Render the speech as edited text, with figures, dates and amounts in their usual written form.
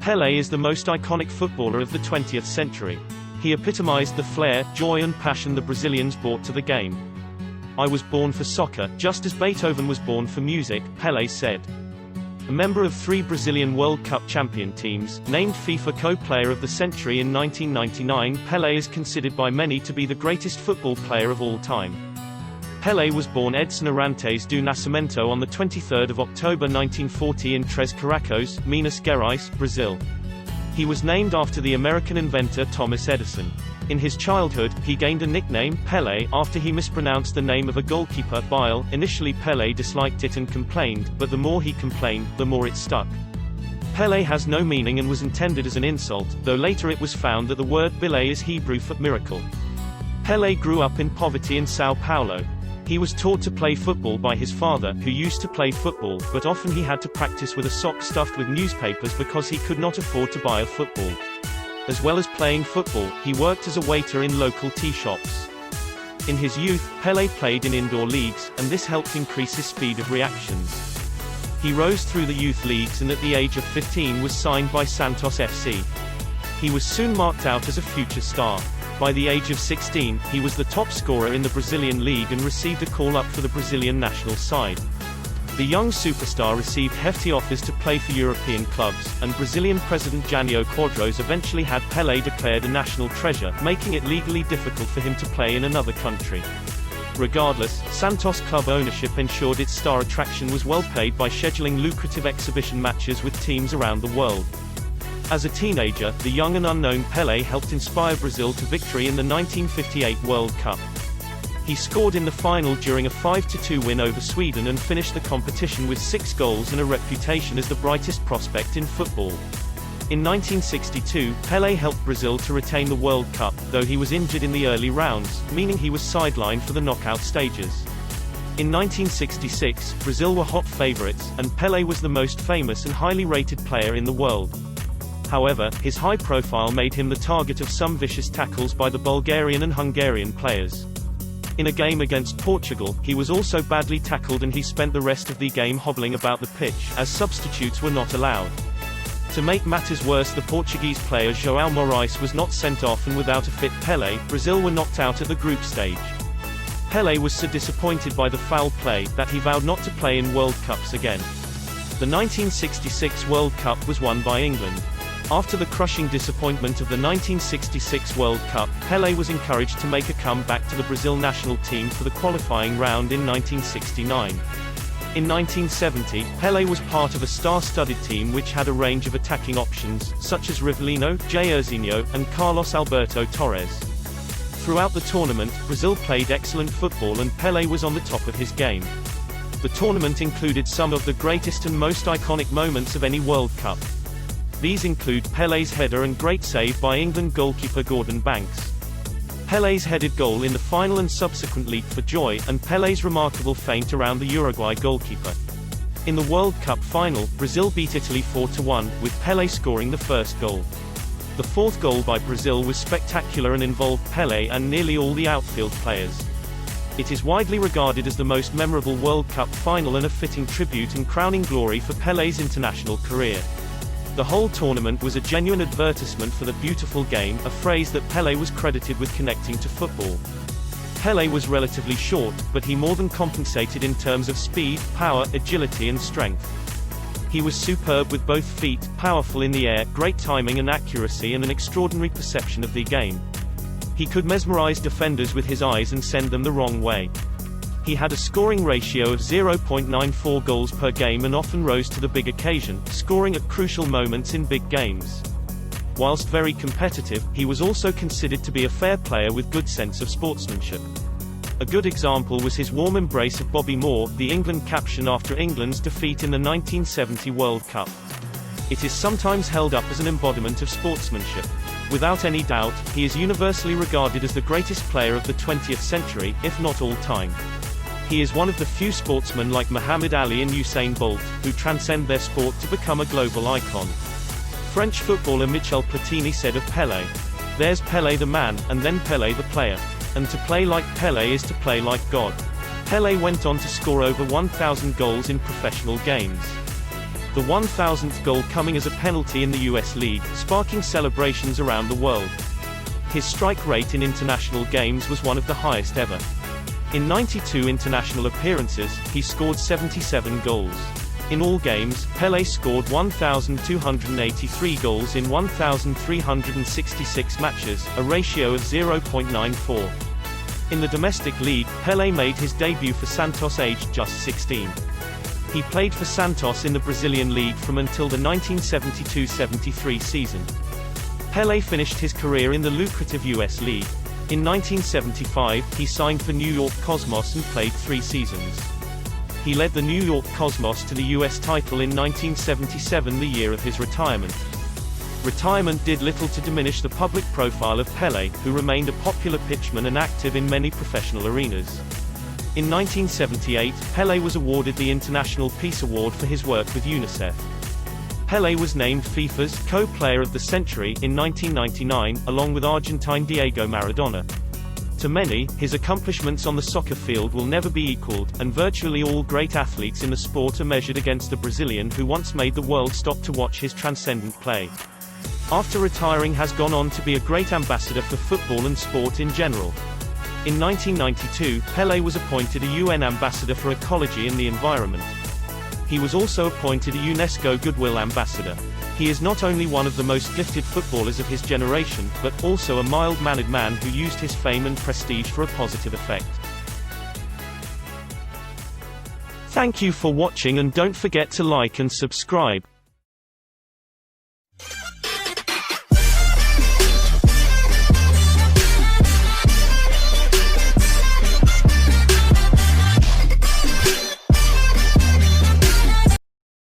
Pelé is the most iconic footballer of the 20th century. He epitomized the flair, joy and passion the Brazilians brought to the game. "I was born for soccer, just as Beethoven was born for music," Pelé said. A member of 3 Brazilian World Cup champion teams, named FIFA Co-Player of the Century in 1999, Pelé is considered by many to be the greatest football player of all time. Pelé was born Edson Arantes do Nascimento on 23 October 1940 in Três Corações, Minas Gerais, Brazil. He was named after the American inventor Thomas Edison. In his childhood, he gained a nickname, Pelé, after he mispronounced the name of a goalkeeper, Bile. Initially Pelé disliked it and complained, but the more he complained, the more it stuck. Pelé has no meaning and was intended as an insult, though later it was found that the word Bile is Hebrew for miracle. Pelé grew up in poverty in São Paulo. He was taught to play football by his father, who used to play football, but often he had to practice with a sock stuffed with newspapers because he could not afford to buy a football. As well as playing football, he worked as a waiter in local tea shops. In his youth, Pelé played in indoor leagues, and this helped increase his speed of reactions. He rose through the youth leagues and at the age of 15 was signed by Santos FC. He was soon marked out as a future star. By the age of 16, he was the top scorer in the Brazilian league and received a call-up for the Brazilian national side. The young superstar received hefty offers to play for European clubs, and Brazilian President Jânio Quadros eventually had Pelé declared a national treasure, making it legally difficult for him to play in another country. Regardless, Santos club ownership ensured its star attraction was well paid by scheduling lucrative exhibition matches with teams around the world. As a teenager, the young and unknown Pelé helped inspire Brazil to victory in the 1958 World Cup. He scored in the final during a 5-2 win over Sweden and finished the competition with 6 goals and a reputation as the brightest prospect in football. In 1962, Pelé helped Brazil to retain the World Cup, though he was injured in the early rounds, meaning he was sidelined for the knockout stages. In 1966, Brazil were hot favorites, and Pelé was the most famous and highly rated player in the world. However, his high profile made him the target of some vicious tackles by the Bulgarian and Hungarian players. In a game against Portugal, he was also badly tackled and he spent the rest of the game hobbling about the pitch, as substitutes were not allowed. To make matters worse, the Portuguese player João Morais was not sent off, and without a fit Pelé, Brazil were knocked out at the group stage. Pelé was so disappointed by the foul play, that he vowed not to play in World Cups again. The 1966 World Cup was won by England. After the crushing disappointment of the 1966 World Cup, Pelé was encouraged to make a comeback to the Brazil national team for the qualifying round in 1969. In 1970, Pelé was part of a star-studded team which had a range of attacking options, such as Rivellino, Jairzinho, and Carlos Alberto Torres. Throughout the tournament, Brazil played excellent football and Pelé was on the top of his game. The tournament included some of the greatest and most iconic moments of any World Cup. These include Pelé's header and great save by England goalkeeper Gordon Banks. Pelé's headed goal in the final and subsequent leap for joy, and Pelé's remarkable feint around the Uruguay goalkeeper. In the World Cup final, Brazil beat Italy 4-1, with Pelé scoring the first goal. The fourth goal by Brazil was spectacular and involved Pelé and nearly all the outfield players. It is widely regarded as the most memorable World Cup final and a fitting tribute and crowning glory for Pelé's international career. The whole tournament was a genuine advertisement for the beautiful game, a phrase that Pelé was credited with connecting to football. Pelé was relatively short, but he more than compensated in terms of speed, power, agility and strength. He was superb with both feet, powerful in the air, great timing and accuracy and an extraordinary perception of the game. He could mesmerize defenders with his eyes and send them the wrong way. He had a scoring ratio of 0.94 goals per game and often rose to the big occasion, scoring at crucial moments in big games. Whilst very competitive, he was also considered to be a fair player with good sense of sportsmanship. A good example was his warm embrace of Bobby Moore, the England captain after England's defeat in the 1970 World Cup. It is sometimes held up as an embodiment of sportsmanship. Without any doubt, he is universally regarded as the greatest player of the 20th century, if not all time. He is one of the few sportsmen like Muhammad Ali and Usain Bolt, who transcend their sport to become a global icon. French footballer Michel Platini said of Pelé, "There's Pelé the man, and then Pelé the player. And to play like Pelé is to play like God." Pelé went on to score over 1,000 goals in professional games. the 1,000th goal coming as a penalty in the US League, sparking celebrations around the world. His strike rate in international games was one of the highest ever. In 92 international appearances, he scored 77 goals. In all games, Pelé scored 1,283 goals in 1,366 matches, a ratio of 0.94. In the domestic league, Pelé made his debut for Santos aged just 16. He played for Santos in the Brazilian league from until the 1972-73 season. Pelé finished his career in the lucrative US League. In 1975, he signed for New York Cosmos and played 3 seasons. He led the New York Cosmos to the US title in 1977, the year of his retirement. Retirement did little to diminish the public profile of Pelé, who remained a popular pitchman and active in many professional arenas. In 1978, Pelé was awarded the International Peace Award for his work with UNICEF. Pelé was named FIFA's Co-Player of the Century in 1999, along with Argentine Diego Maradona. To many, his accomplishments on the soccer field will never be equaled, and virtually all great athletes in the sport are measured against the Brazilian who once made the world stop to watch his transcendent play. After retiring, has gone on to be a great ambassador for football and sport in general. In 1992, Pelé was appointed a UN Ambassador for Ecology and the Environment. He was also appointed a UNESCO Goodwill Ambassador. He is not only one of the most gifted footballers of his generation, but also a mild-mannered man who used his fame and prestige for a positive effect. Thank you for watching, and don't forget to like and subscribe.